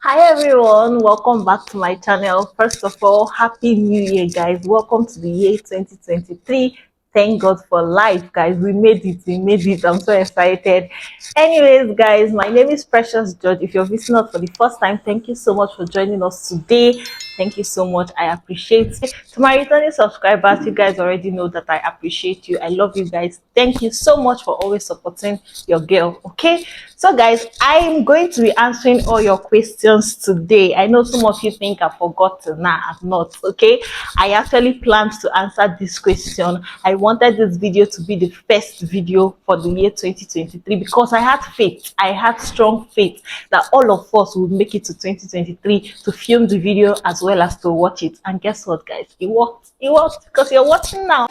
Hi everyone, welcome back to my channel. First of all, happy new year guys. Welcome to the year 2023. Thank God for life guys. We made it. I'm so excited. Anyways guys, my name is Precious George. If you're visiting us for the first time, thank you so much for joining us today. Thank you so much. I appreciate it. To my returning subscribers, you guys already know that I appreciate you. I love you guys. Thank you so much for always supporting your girl. Okay, so guys, I'm going to be answering all your questions today. I know some of you think I've forgotten. Nah, I've not. Okay, I actually planned to answer this question. I wanted this video to be the first video for the year 2023 because I had faith. I had strong faith that all of us would make it to 2023 to film the video as well as to watch it. And guess what, guys? It worked. It worked because you're watching now.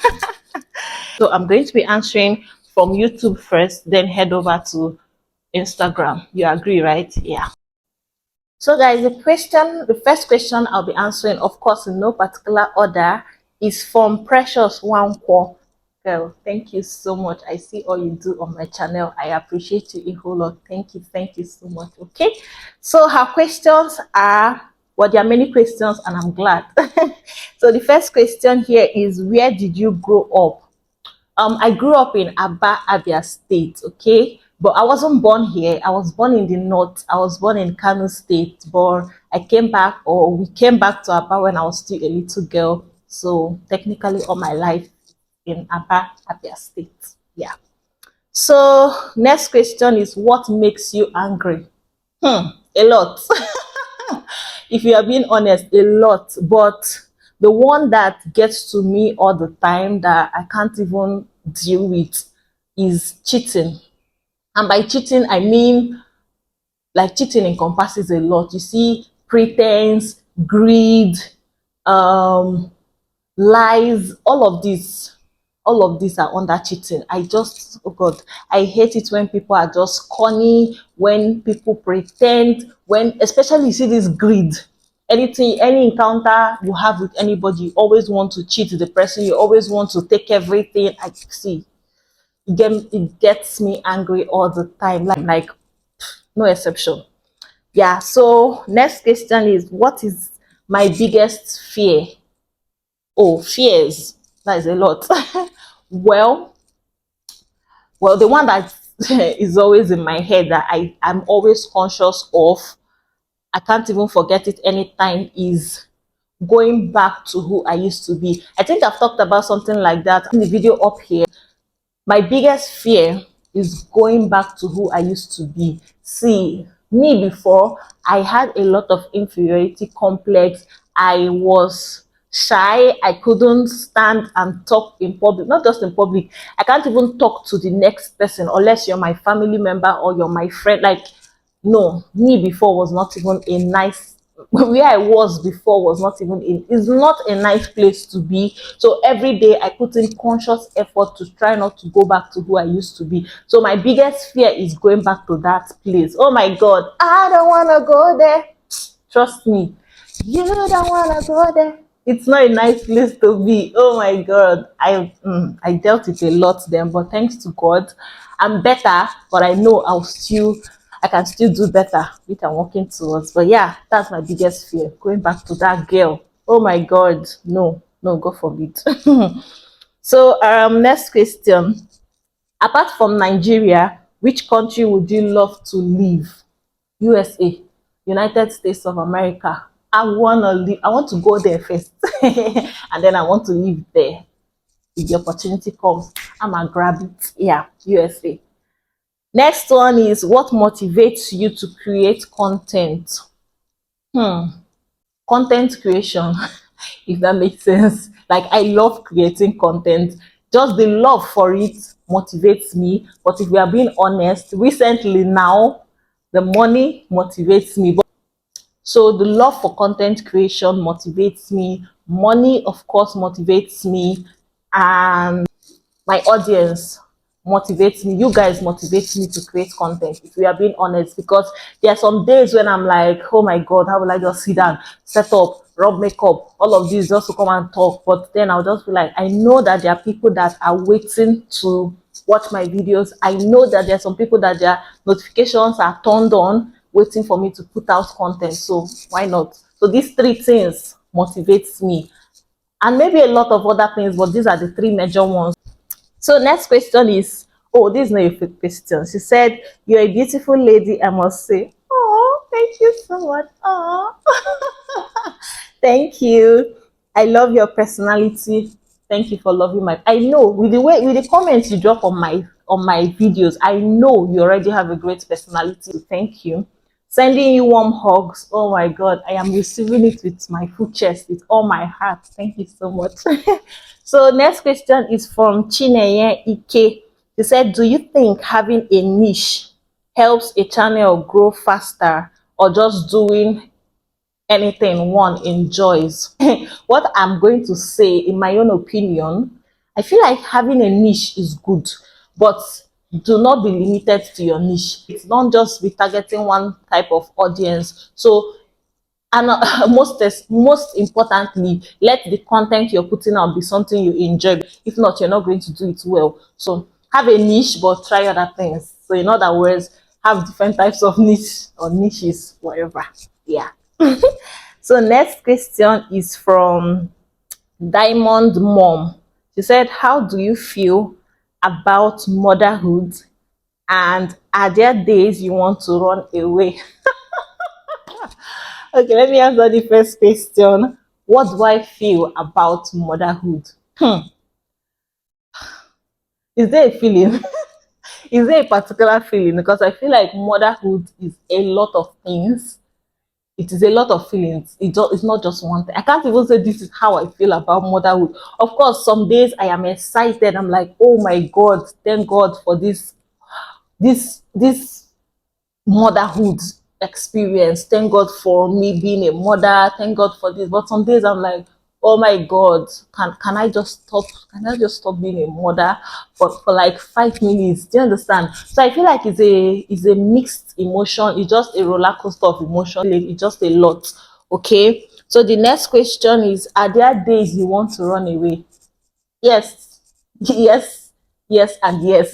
So I'm going to be answering from YouTube first, then head over to Instagram. You agree, right? Yeah. So guys, the first question I'll be answering, of course, in no particular order, is from Precious Wankwo. Girl, thank you so much. I see all you do on my channel. I appreciate you a whole lot. Thank you so much. Okay. So her questions are, well, there are many questions and I'm glad. So the first question here is, where did you grow up? I grew up in Abia State, okay? But I wasn't born here. I was born in the north. I was born in Kano State, but I came back, or we came back to Aba when I was still a little girl. So technically all my life in Abia State. Yeah. So next question is, what makes you angry? A lot. If you are being honest, a lot. But the one that gets to me all the time that I can't even deal with is cheating. And by cheating, I mean, like, cheating encompasses a lot. You see, pretense, greed, um, lies, all of these are under cheating. I just, oh god, I hate it when people are just corny, when people pretend, when, especially, you see this greed. Any encounter you have with anybody, you always want to cheat the person, you always want to take everything. I see, it gets me angry all the time, like no exception. Yeah. So next question is, what is my biggest fear? Oh, fears. That is a lot. well, the one that is always in my head that I'm always conscious of, I can't even forget it anytime, is going back to who I used to be. I think I've talked about something like that in the video up here. My biggest fear is going back to who I used to be. See, me before, I had a lot of inferiority complex. I was shy. I couldn't stand and talk in public. Not just in public. I can't even talk to the next person unless you're my family member or you're my friend. Like, no, me before was not even a nice, where I was before was not even in, is not a nice place to be. So every day I put in conscious effort to try not to go back to who I used to be. So my biggest fear is going back to that place. Oh my god, I don't want to go there. Trust me, you don't want to go there. It's not a nice place to be. Oh my god, I dealt with a lot then, but thanks to God, I'm better. But I know I can still do better, which I'm working towards. But yeah, that's my biggest fear, going back to that girl. Oh my god, no, no, God forbid. So next question, apart from Nigeria, which country would you love to live? USA, United States of America. I want to go there first. And then I want to live there. If the opportunity comes, I'm gonna grab it. Yeah, USA. Next one is, what motivates you to create content? Content creation, if that makes sense. Like, I love creating content. Just the love for it motivates me. But if we are being honest, recently now, the money motivates me. So the love for content creation motivates me. Money, of course, motivates me. And my audience motivates me. You guys motivate me to create content, if we are being honest, because there are some days when I'm like, oh my god, how will I just sit down, set up, rub makeup, all of this just to come and talk? But then I'll just be like, I know that there are people that are waiting to watch my videos. I know that there are some people that their notifications are turned on waiting for me to put out content. So why not? So these three things motivates me, and maybe a lot of other things, but these are the three major ones. So next question is, oh, this is not a fake question. She said, "You're a beautiful lady, I must say." Oh, thank you so much. Oh, thank you. I love your personality. Thank you for loving my. I know with the way, with the comments you drop on my videos, I know you already have a great personality. Thank you. Sending you warm hugs. Oh my God, I am receiving it with my full chest, with all my heart. Thank you so much. So next question is from Chineye Ike. She said, "Do you think having a niche helps a channel grow faster, or just doing anything one enjoys?" What I'm going to say, in my own opinion, I feel like having a niche is good, but do not be limited to your niche. It's not just be targeting one type of audience. So, and most importantly, let the content you're putting out be something you enjoy. If not, you're not going to do it well. So have a niche, but try other things. So in other words, have different types of niche or niches, whatever. Yeah. So next question is from Diamond Mom. She said, "How do you feel about motherhood, and are there days you want to run away?" Okay, let me answer the first question. What do I feel about motherhood? Is there a feeling? Is there a particular feeling? Because I feel like motherhood is a lot of things. It is a lot of feelings. It's not just one thing. I can't even say this is how I feel about motherhood. Of course, some days I am excited. I'm like, oh my God, thank God for this motherhood experience. Thank God for me being a mother. Thank God for this. But some days I'm like, oh my God, can I just stop? Can I just stop being a mother for like 5 minutes? Do you understand? So I feel like it's a mixed emotion. It's just a roller coaster of emotion. It's just a lot. Okay. So the next question is, are there days you want to run away? Yes. Yes. Yes and yes.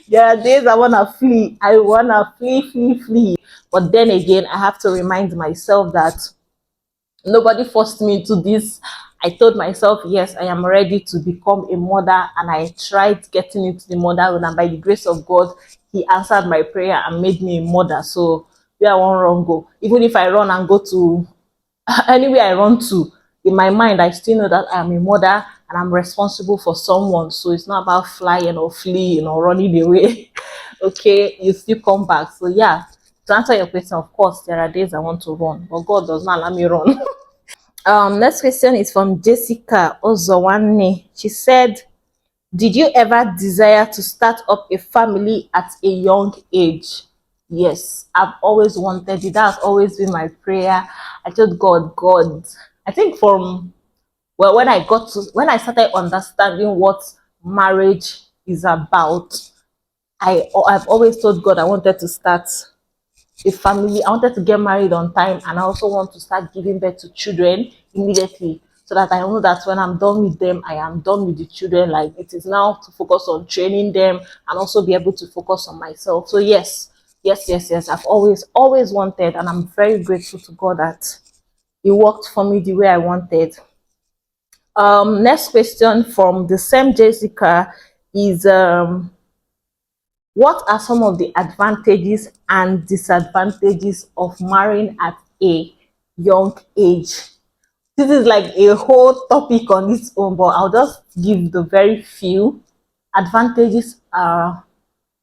There are days I wanna flee. I wanna flee, flee, flee. But then again, I have to remind myself that nobody forced me into this. I told myself, yes, I am ready to become a mother, and I tried getting into the motherhood, and by the grace of God, He answered my prayer and made me a mother. So where I won't run go. Even if I run and go to anywhere I run to, in my mind, I still know that I'm a mother and I'm responsible for someone. So it's not about flying or fleeing or running away. Okay, you still come back. So yeah, to answer your question, of course, there are days I want to run, but God does not let me run. Next question is from Jessica Ozowane. She said, "Did you ever desire to start up a family at a young age?" Yes, I've always wanted it. That's always been my prayer. I told God, God, I think from, well, when I started understanding what marriage is about, I've always told God I wanted to start a family. I wanted to get married on time, and I also want to start giving birth to children immediately, so that I know that when I'm done with them, I am done with the children. Like, it is now to focus on training them and also be able to focus on myself. So yes, yes, yes, yes. I've always wanted, and I'm very grateful to God that He worked for me the way I wanted. Next question from the same Jessica is, what are some of the advantages and disadvantages of marrying at a young age? This is like a whole topic on its own, but I'll just give the very few advantages. Well,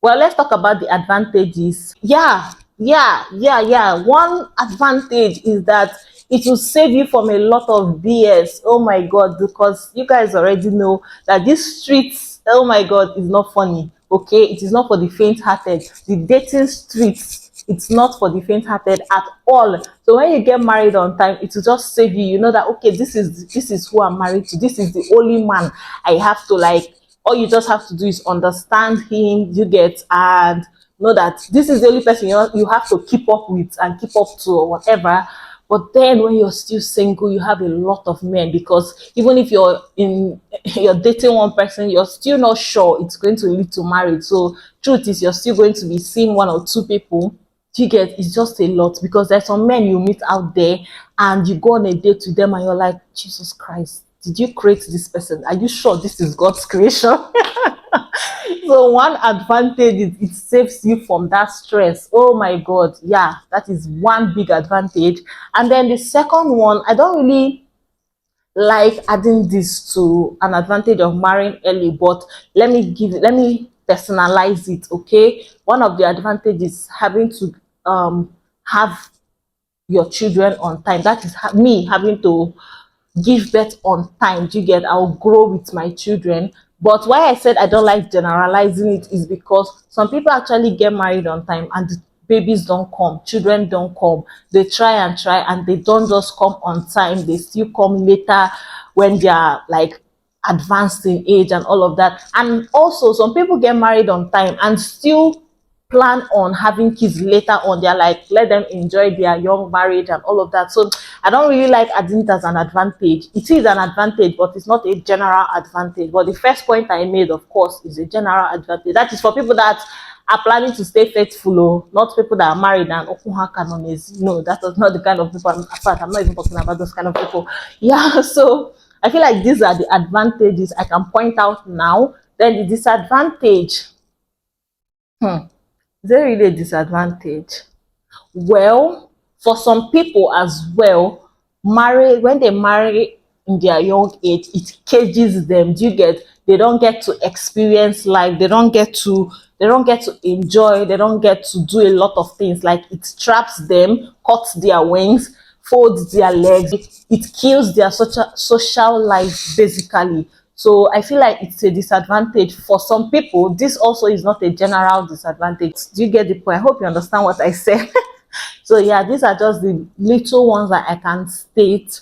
let's talk about the advantages. Yeah. One advantage is that it will save you from a lot of BS. Oh my God, because you guys already know that these streets, oh my God, is not funny. Okay, it is not for the faint-hearted. The dating streets, it's not for the faint-hearted at all. So when you get married on time, it will just save you. You know that, okay, this is who I'm married to. This is the only man I have to like. All you just have to do is understand him, you get, and know that this is the only person you have to keep up with and keep up to, or whatever. But then when you're still single, you have a lot of men, because even if you're dating one person, you're still not sure it's going to lead to marriage. So truth is, you're still going to be seeing one or two people Do you get? It's just a lot, because there's some men you meet out there and you go on a date with them and you're like, Jesus Christ, did you create this person? Are you sure this is God's creation? So one advantage is it saves you from that stress. Oh my God, yeah, that is one big advantage. And then the second one, I don't really like adding this to an advantage of marrying early, but let me personalize it. Okay, one of the advantages having to have your children on time. That is me having to give birth on time. Do you get? I'll grow with my children. But why I said I don't like generalizing it is because some people actually get married on time and the babies don't come, children don't come. They try and they don't just come on time. They still come later when they are like advanced in age and all of that. And also some people get married on time and still plan on having kids later on. They're like, let them enjoy their young marriage and all of that. So I don't really like adding it as an advantage. It is an advantage, but it's not a general advantage. But the first point I made, of course, is a general advantage. That is for people that are planning to stay faithful, oh, not people that are married and okuha canones. No, that is not the kind of people. In fact, I'm not even talking about those kind of people. Yeah, so I feel like these are the advantages I can point out now. Then the disadvantage. Is there really a disadvantage? Well, for some people as well, when they marry in their young age, it cages them. Do you get? They don't get to experience life. They don't get to enjoy. They don't get to do a lot of things. Like it traps them, cuts their wings, folds their legs. It kills their social life basically. So I feel like it's a disadvantage for some people. This also is not a general disadvantage. Do you get the point? I hope you understand what I said. So yeah, these are just the little ones that I can state.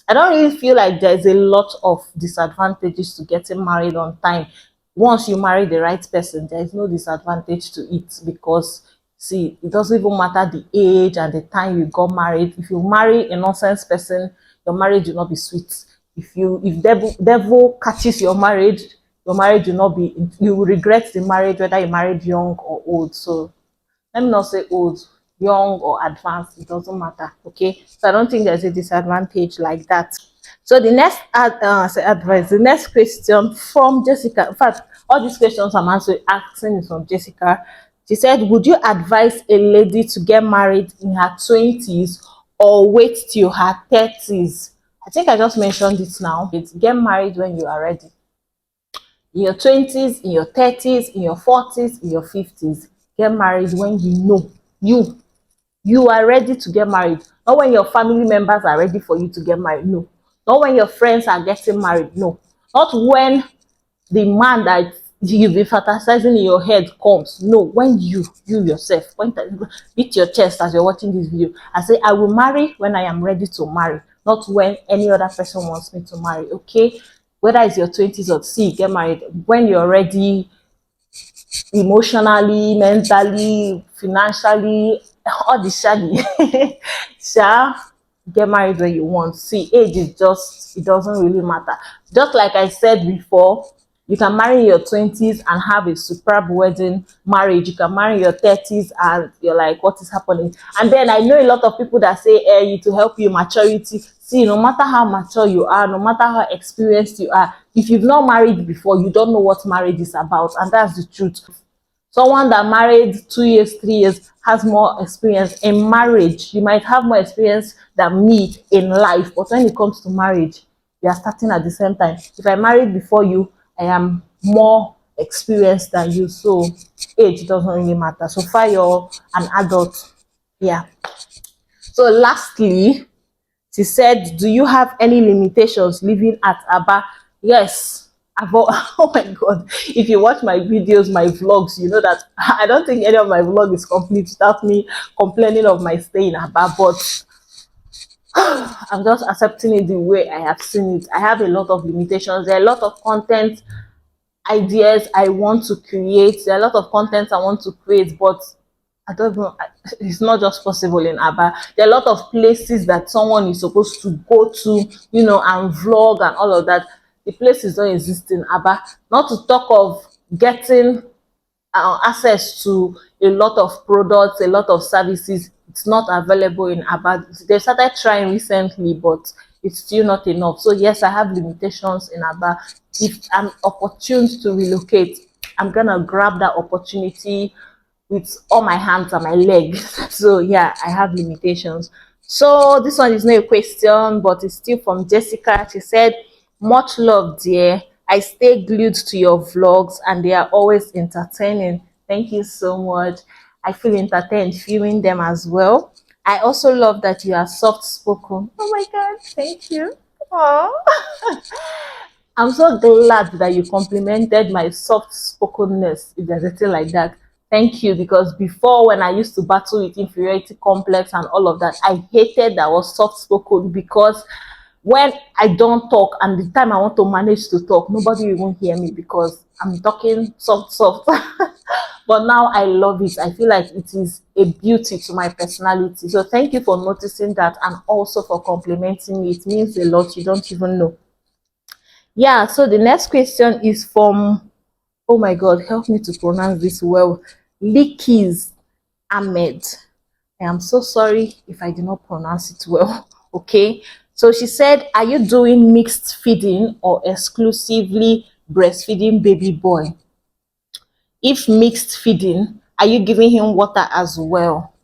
I don't really feel like there's a lot of disadvantages to getting married on time. Once you marry the right person, there is no disadvantage to it, because see, it doesn't even matter the age and the time you got married. If you marry a nonsense person, your marriage will not be sweet. If devil catches your marriage will not be, you will regret the marriage whether you married young or old. So let me not say old, young or advanced, it doesn't matter. Okay, so I don't think there's a disadvantage like that. So the next advice, the next question from Jessica. In fact, all these questions I'm asking is from Jessica. She said, would you advise a lady to get married in her 20s or wait till her 30s? I think I just mentioned it now. It's get married when you are ready. In your 20s, in your 30s, in your 40s, in your 50s. Get married when you know you are ready to get married. Not when your family members are ready for you to get married. No. Not when your friends are getting married. No. Not when the man that you've been fantasizing in your head comes. No, when you yourself beat your chest as you're watching this video and say, I will marry when I am ready to marry, not when any other person wants me to marry. Okay, whether it's your 20s or see, get married when you're ready, emotionally, mentally, financially, all the shaggy. Sha, get married when you want. See, age is just, it doesn't really matter. Just like I said before, you can marry in your 20s and have a superb wedding marriage. You can marry in your 30s and you're like, what is happening? And then I know a lot of people that say, to help you maturity. See, no matter how mature you are, no matter how experienced you are, if you've not married before, you don't know what marriage is about. And that's the truth. Someone that married 2 years, 3 years has more experience in marriage. You might have more experience than me in life, but when it comes to marriage, we are starting at the same time. If I married before you, I am more experienced than you. So age doesn't really matter. So far, you're an adult. Yeah. So lastly, she said, do you have any limitations living at Aba? Yes. Oh my God. If you watch my videos, my vlogs, you know that I don't think any of my vlog is complete without me complaining of my stay in Aba. But I'm just accepting it the way I have seen it. I have a lot of limitations. There are a lot of content ideas I want to create. There are a lot of content I want to create, but I don't know. It's not just possible in Aba. There are a lot of places that someone is supposed to go to, and vlog and all of that. The places don't exist in Aba. Not to talk of getting access to a lot of products, a lot of services. It's not available in Aba. They started trying recently, but it's still not enough. So yes, I have limitations in Aba. If I'm opportune to relocate, I'm gonna grab that opportunity with all my hands and my legs. So yeah, I have limitations. So this one is not a question, but it's still from Jessica. She said, much love, dear. I stay glued to your vlogs and they are always entertaining. Thank you so much. I feel entertained viewing them as well. I also love that you are soft spoken. Oh my god, thank you. Oh, I'm so glad that you complimented my soft spokenness, if there's a thing like that. Thank you, because before, when I used to battle with inferiority complex and all of that, I hated that I was soft spoken, because when I don't talk and the time I want to manage to talk, nobody will even hear me because I'm talking soft. But now I love it. I feel like it is a beauty to my personality. So thank you for noticing that, and also for complimenting me. It means a lot. You don't even know. Yeah, so the next question is from, oh my god, help me to pronounce this well, Likis Ahmed. I am so sorry if I did not pronounce it well. Okay, so she said, are you doing mixed feeding or exclusively breastfeeding baby boy? If mixed feeding, are you giving him water as well?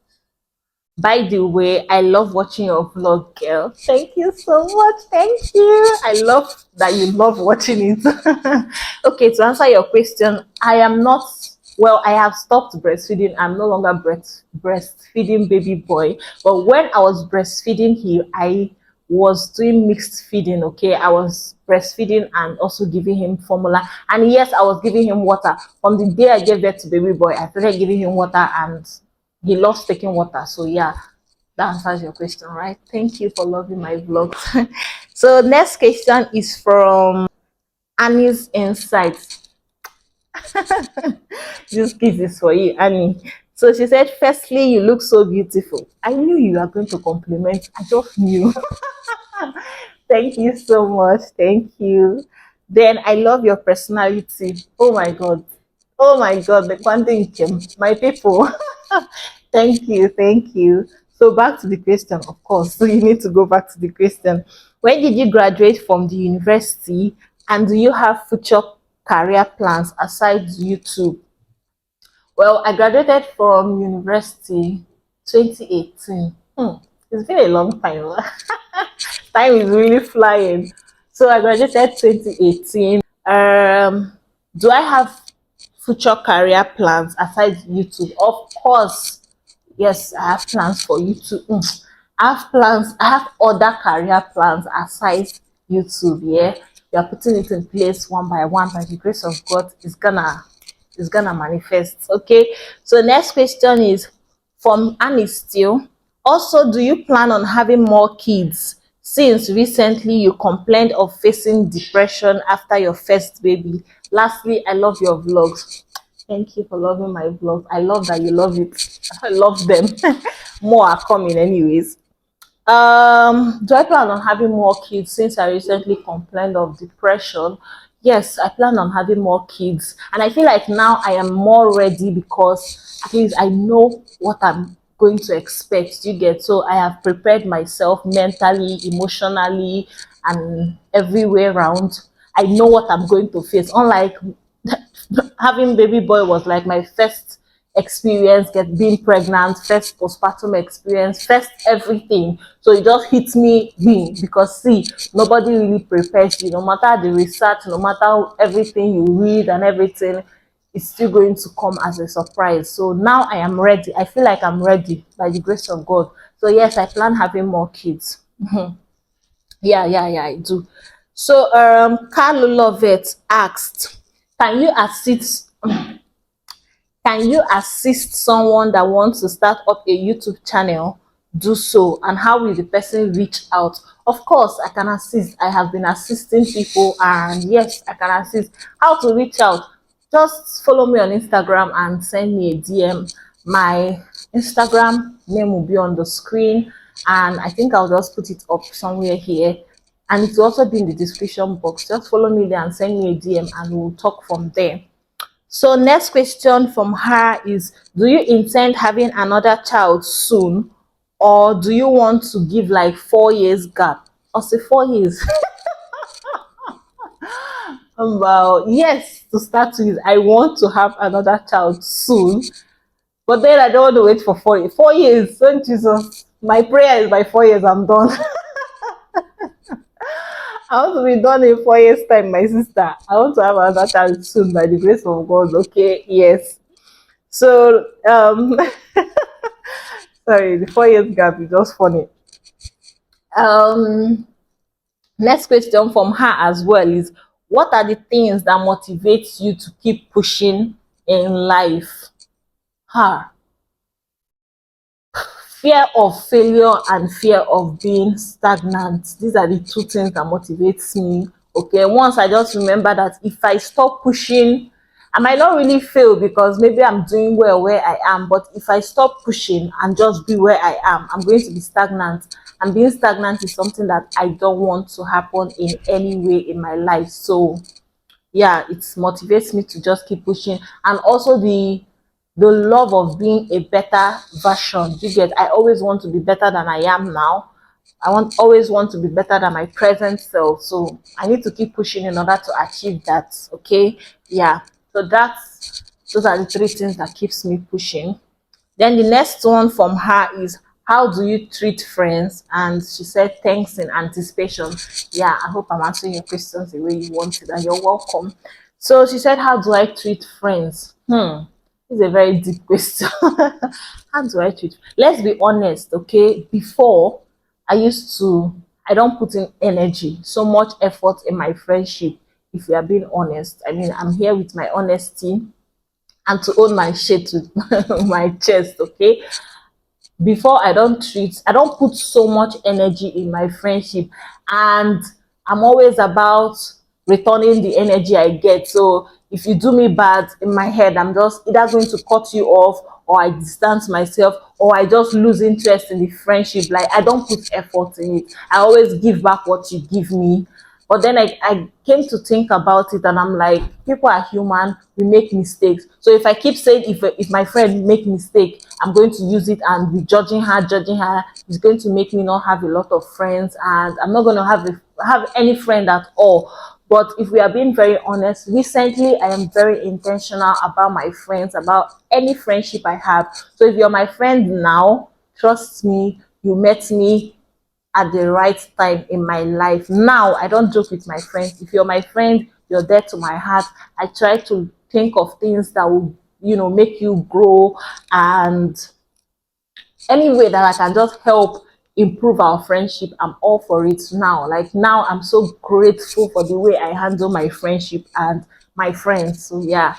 By the way, I love watching your vlog, girl. Thank you so much. Thank you. I love that you love watching it. Okay, to answer your question, I am not, well, I have stopped breastfeeding. I'm no longer breastfeeding baby boy. But when I was breastfeeding him, I was doing mixed feeding. Okay, I was breastfeeding and also giving him formula. And yes, I was giving him water. From the day I gave birth to baby boy, I started giving him water, and he loves taking water. So yeah, that answers your question, right? Thank you for loving my vlogs. So next question is from Annie's Insights. This kiss is for you, Annie. So she said, firstly, you look so beautiful. I knew you were going to compliment. I just knew. Thank you so much. Thank you. Then I love your personality. Oh my god. Oh my god, the quantum came. My people. Thank you. Thank you. So back to the question, of course. So you need to go back to the question. When did you graduate from the university, and do you have future career plans aside YouTube? Well, I graduated from university 2018. It's been a long time. Time is really flying. So I graduated 2018. Do I have future career plans aside YouTube? Of course, yes, I have plans for YouTube. I have plans. I have other career plans aside YouTube. Yeah, we are putting it in place one by one. By the grace of God, it's gonna manifest. Okay. So next question is from Annie Steele. Also, do you plan on having more kids? Since recently you complained of facing depression after your first baby. Lastly, I love your vlogs. Thank you for loving my vlogs. I love that you love it. I love them. More are coming anyways. Do I plan on having more kids? Since I recently complained of depression, yes, I plan on having more kids, and I feel like now I am more ready, because at least I know what I'm going to expect. You get? So I have prepared myself mentally, emotionally, and everywhere around. I know what I'm going to face. Unlike having baby boy was like my first experience, get being pregnant, first postpartum experience, first everything. So it just hits me because see, nobody really prepares you. No matter the research, no matter everything you read and everything, it's still going to come as a surprise. So now I am ready. I feel like I'm ready by the grace of God. So yes, I plan having more kids. Yeah, I do. So Carlo Lovett asked, can you assist can you assist someone that wants to start up a YouTube channel? Do so, and how will the person reach out? Of course, I can assist. I have been assisting people, and yes, I can assist. How to reach out? Just follow me on Instagram and send me a DM. My Instagram name will be on the screen, and I think I'll just put it up somewhere here, and it will also be in the description box. Just follow me there and send me a DM, and we'll talk from there. So next question from her is, do you intend having another child soon, or do you want to give like 4 years gap? I'll say 4 years. Well, yes, to start with, I want to have another child soon, but then I don't want to wait for 4 years. 4 years, oh Jesus. My prayer is by 4 years, I'm done. I want to be done in 4 years' time, my sister. I want to have another child soon by the grace of God. Okay, yes. So, sorry, the 4 years gap is just funny. Um, Next question from her as well is, what are the things that motivate you to keep pushing in life? Her fear of failure and fear of being stagnant. These are the two things that motivates me. Okay, once I just remember that if I stop pushing, I might not really fail because maybe I'm doing well where I am, but if I stop pushing and just be where I am, I'm going to be stagnant. And being stagnant is something that I don't want to happen in any way in my life. So yeah, it motivates me to just keep pushing. And also the love of being a better version. You get, I always want to be better than I am now. Always want to be better than my present self. So I need to keep pushing in order to achieve that. Okay. Yeah. So those are the three things that keeps me pushing. Then the next one from her is, how do you treat friends? And she said, thanks in anticipation. Yeah, I hope I'm answering your questions the way you want it, and you're welcome. So she said, how do I treat friends? It's a very deep question. How do I treat? Let's be honest, okay? Before, I don't put in energy, so much effort in my friendship. If we are being honest, I mean, I'm here with my honesty and to own my shit with my chest, okay? Before, I don't put so much energy in my friendship, and I'm always about returning the energy I get. So if you do me bad, in my head, I'm just either going to cut you off, or I distance myself, or I just lose interest in the friendship. Like, I don't put effort in it. I always give back what you give me. But then I came to think about it, and I'm like, people are human, we make mistakes. So if I keep saying, if my friend make mistake, I'm going to use it and be judging her, it's going to make me not have a lot of friends, and I'm not going to have any friend at all. But if we are being very honest, recently I am very intentional about my friends, about any friendship I have. So if you're my friend now, trust me, you met me at the right time in my life. Now, I don't joke with my friends. If you're my friend, you're there to my heart. I try to think of things that will, make you grow, and any way that I can just help improve our friendship, I'm all for it now. Like, now I'm so grateful for the way I handle my friendship and my friends. So yeah,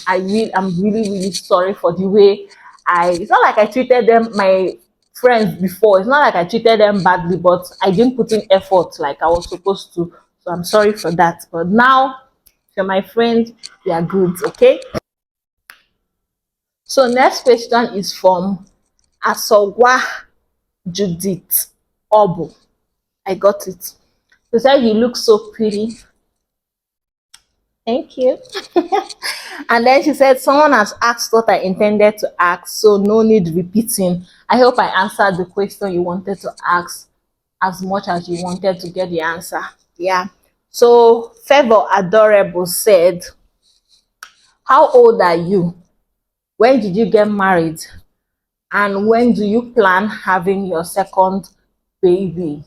I'm really, really sorry for the way it's not like I treated them, my friends, before. It's not like I treated them badly, but I didn't put in effort like I was supposed to. So I'm sorry for that. But now, if you're my friend, we are good, okay? So next question is from Asogwa Judith Obu. I got it. She said, you look so pretty. Thank you. And then she said, someone has asked what I intended to ask, so no need repeating. I hope I answered the question you wanted to ask as much as you wanted to get the answer. Yeah. So Favor Adorable said, how old are you? When did you get married? And when do you plan having your second baby?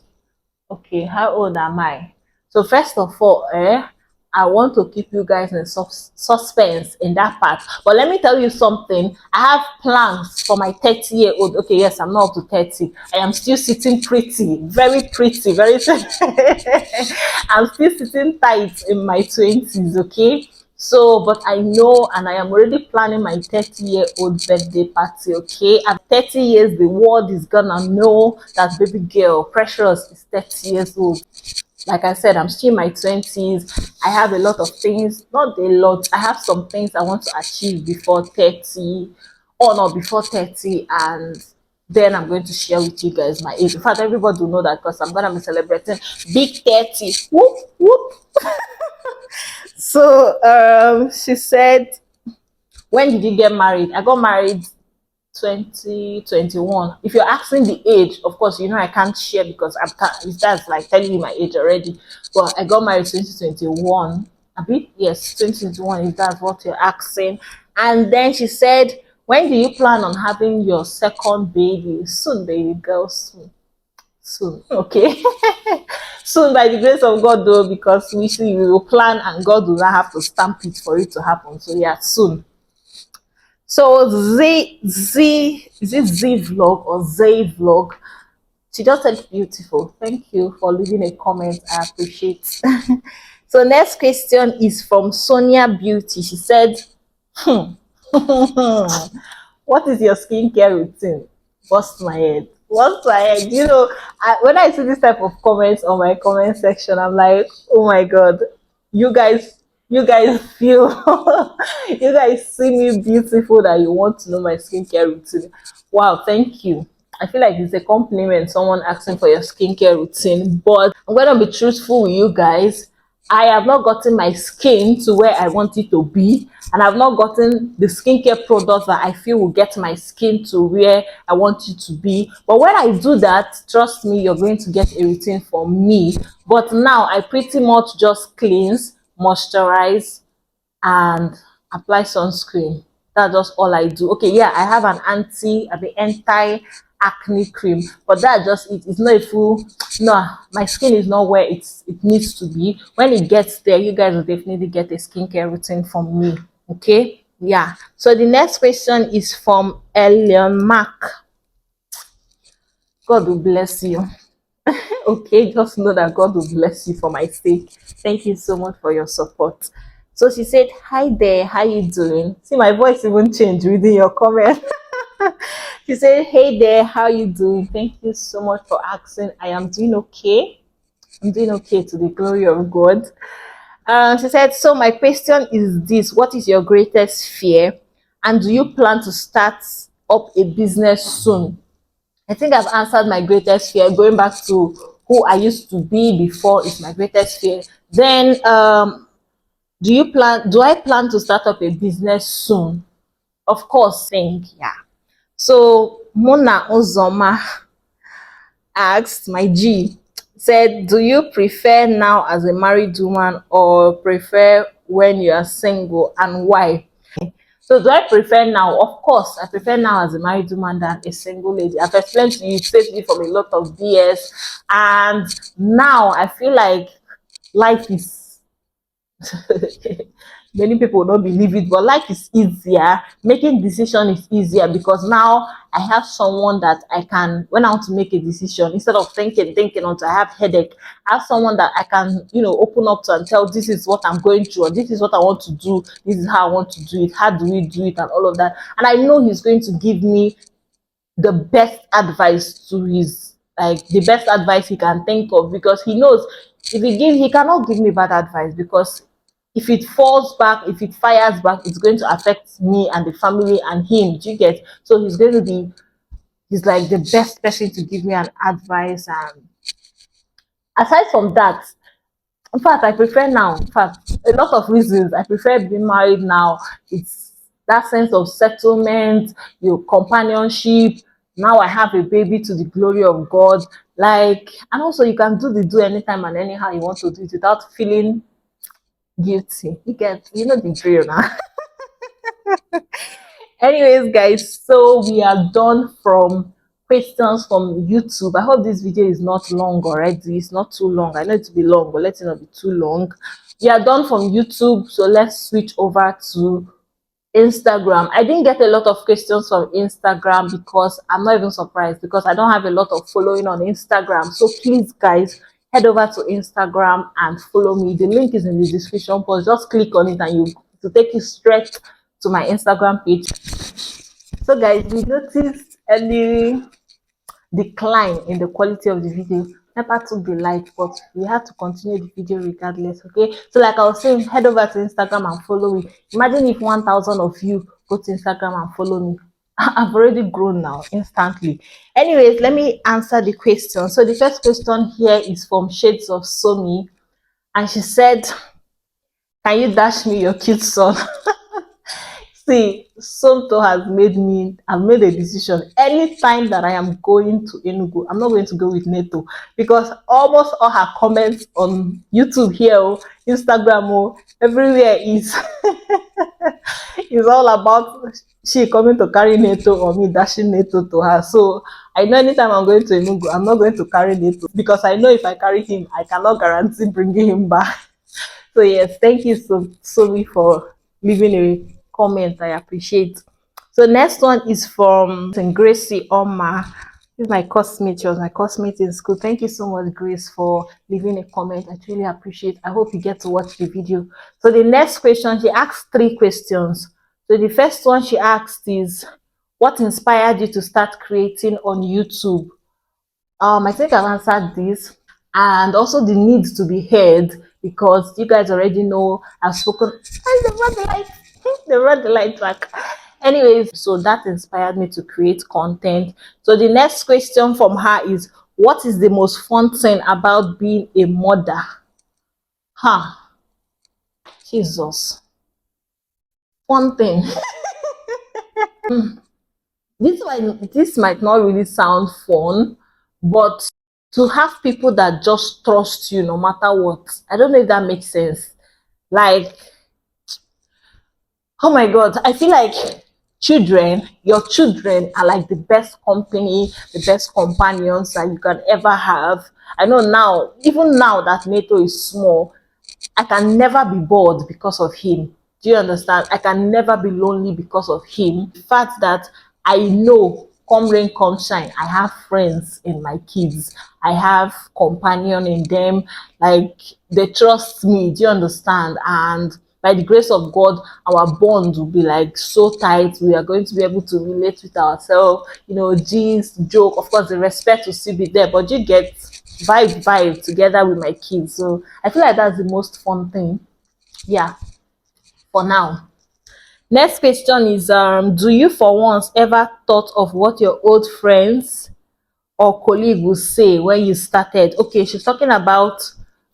Okay, how old am I? So first of all, I want to keep you guys in suspense in that part. But let me tell you something. I have plans for my 30-year-old. Okay, yes, I'm not up to 30. I am still sitting pretty, very pretty, very. I'm still sitting tight in my 20s. Okay. So, but I know, and I am already planning my 30-year-old birthday party, okay? At 30 years, the world is gonna know that baby girl, Precious, is 30 years old. Like I said, I'm still in my 20s. I have a lot of things, not a lot. I have some things I want to achieve before 30, or not before 30, and then I'm going to share with you guys my age. In fact, everybody will know that because I'm gonna be celebrating big 30. Whoop, whoop. So she said, When did you get married? I got married 2021. If you're asking the age, of course, you know I can't share because that's like telling you my age already. But I got married 2021. A bit, yes, 2021, if that's what you're asking. And then she said, when do you plan on having your second baby? Soon, baby girl, soon. Soon, okay. Soon, by the grace of God, though, because we see we will plan and God will not have to stamp it for it to happen. So yeah, soon. So is it Z vlog or Z vlog? She just said beautiful. Thank you for leaving a comment. I appreciate. So next question is from Sonia Beauty. She said, what is your skincare routine? Bust my head. Bust my head. You know, when I see this type of comments on my comment section, I'm like, oh my god, you guys, you guys feel, you guys see me beautiful that you want to know my skincare routine. Wow, thank you. I feel like it's a compliment someone asking for your skincare routine, but I'm gonna be truthful with you guys. I have not gotten my skin to where I want it to be, and I've not gotten the skincare products that I feel will get my skin to where I want it to be. But when I do that, trust me, you're going to get a routine from me. But now I pretty much just cleanse, moisturize, and apply sunscreen. That's just all I do. Okay, yeah, I have an anti-acne cream, but that's just it. It's not a full. No, my skin is not where it needs to be. When it gets there, you guys will definitely get a skincare routine from me. Okay, yeah. So the next question is from Elion Mark. God will bless you. Okay, just know that God will bless you for my sake. Thank you so much for your support. So she said, hi there, how you doing? See, my voice even changed reading your comment. She said, hey there, how you doing? Thank you so much for asking. I am doing okay. I'm doing okay, to the glory of God. She said, so my question is this: what is your greatest fear, and do you plan to start up a business soon? I think I've answered my greatest fear. Going back to who I used to be before is my greatest fear. Then, do I plan to start up a business soon? Of course, think, yeah. So Mona Ozoma asked, my G said, do you prefer now as a married woman or prefer when you are single, and why? So do I prefer now? Of course, I prefer now as a married woman than a single lady. I've explained to you, it saved me from a lot of BS. And now I feel like life is many people will not believe it, but life is easier. Making decision is easier because now I have someone that I can, when I want to make a decision, instead of thinking until I have headache, I have someone that I can, open up to and tell, this is what I'm going through, or this is what I want to do, this is how I want to do it, how do we do it, and all of that. And I know he's going to give me the best advice to his, like, the best advice he can think of, because he knows he cannot give me bad advice, because if it falls back, if it fires back, it's going to affect me and the family and him. Do you get? So he's like the best person to give me an advice. And aside from that, in fact, I prefer now. In fact, a lot of reasons I prefer being married now. It's that sense of settlement, your companionship. Now I have a baby, to the glory of God. Like, and also you can do anytime and anyhow you want to do it without feeling guilty. You know the drill now. Anyways, guys, so we are done from questions from YouTube. I hope this video is not long already. It's not too long. I know it to be long, but let it not be too long. We are done from YouTube, so let's switch over to Instagram. I didn't get a lot of questions from Instagram because I'm not even surprised, because I don't have a lot of following on Instagram. So please, guys, head over to Instagram and follow me. The link is in the description box. Just click on it and to take you straight to my Instagram page. So guys, we noticed any decline in the quality of the video. Never took the light, but we have to continue the video regardless. Okay, so like I was saying, head over to Instagram and follow me. Imagine if 1,000 of you go to Instagram and follow me. I've already grown now instantly. Anyways, let me answer the question. So the first question here is from Shades of Somi, and she said, can you dash me your cute son? See, Somto has made me, I've made a decision. Anytime that I am going to Enugu, I'm not going to go with Neto because almost all her comments on YouTube here, Instagram, everywhere is is all about she coming to carry Neto or me dashing Neto to her. So I know anytime I'm going to Enugu, I'm not going to carry Neto because I know if I carry him, I cannot guarantee bringing him back. So yes, thank you so much for leaving a comment. I appreciate. So next one is from Gracie Oma. This is my classmate. She was my classmate in school. Thank you so much, Grace, for leaving a comment. I truly appreciate. I hope you get to watch the video. So the next question, she asked 3 questions. So the first one she asked is, what inspired you to start creating on YouTube? I think I've answered this, and also the need to be heard because you guys already know I've spoken. The red light, the red light track. Anyways, so that inspired me to create content. So the next question from her is, what is the most fun thing about being a mother? Huh? Jesus, fun thing. This might not really sound fun, but to have people that just trust you no matter what. I don't know if that makes sense. Like, oh my God, I feel like your children are like the best company, the best companions that you can ever have. I know now, even now that Neto is small, I can never be bored because of him. Do you understand? I can never be lonely because of him. The fact that I know, come rain, come shine, I have friends in my kids. I have companion in them. Like, they trust me. Do you understand? And by the grace of God, our bond will be like so tight. We are going to be able to relate with ourselves. You know, gist, joke. Of course, the respect will still be there, but you get vibe together with my kids. So I feel like that's the most fun thing. Yeah, for now. Next question is, do you for once ever thought of what your old friends or colleague will say when you started? Okay, she's talking about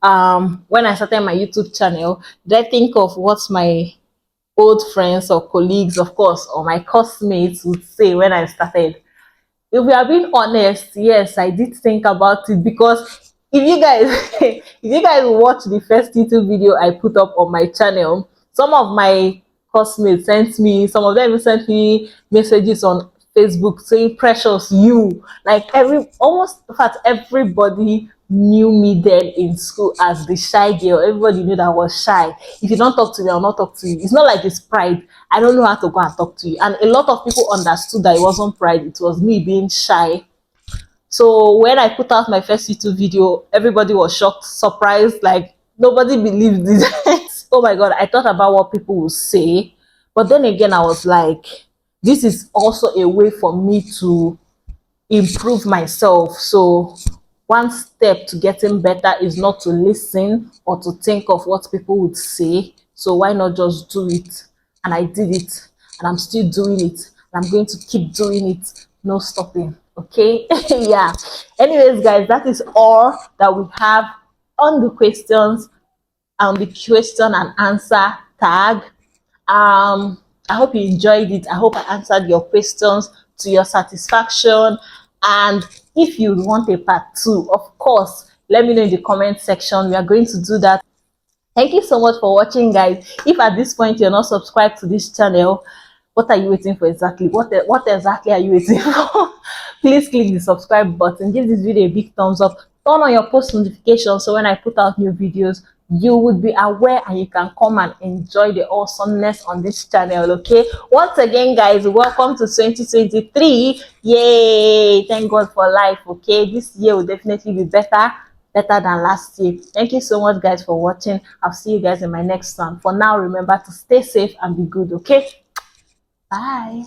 when I started my YouTube channel. Did I think of what my old friends or colleagues, of course, or my classmates would say when I started? If we are being honest, yes, I did think about it because if you guys if you guys watch the first YouTube video I put up on my channel, some of my classmates sent me, some of them even sent me messages on Facebook saying, Precious, you, like almost, in fact, everybody knew me then in school as the shy girl. Everybody knew that I was shy. If you don't talk to me, I'll not talk to you. It's not like it's pride. I don't know how to go and talk to you. And a lot of people understood that it wasn't pride, it was me being shy. So when I put out my first YouTube video, everybody was shocked, surprised, like nobody believed it. Oh my God, I thought about what people would say. But then again, I was like, this is also a way for me to improve myself. So one step to getting better is not to listen or to think of what people would say. So why not just do it? And I did it, and I'm still doing it, and I'm going to keep doing it, no stopping. Okay. Yeah. Anyways, guys, that is all that we have on the questions, on the question and answer tag. I hope you enjoyed it. I hope I answered your questions to your satisfaction. And if you want a part 2, of course, let me know in the comment section. We are going to do that. Thank you so much for watching, guys. If at this point you're not subscribed to this channel, what are you waiting for exactly? What exactly are you waiting for? Please click the subscribe button, give this video a big thumbs up, turn on your post notifications so when I put out new videos, you would be aware and you can come and enjoy the awesomeness on this channel. Okay, once again, guys, welcome to 2023. Yay! Thank God for life. Okay, this year will definitely be better than last year. Thank you so much, guys, for watching. I'll see you guys in my next one. For now, remember to stay safe and be good. Okay, bye.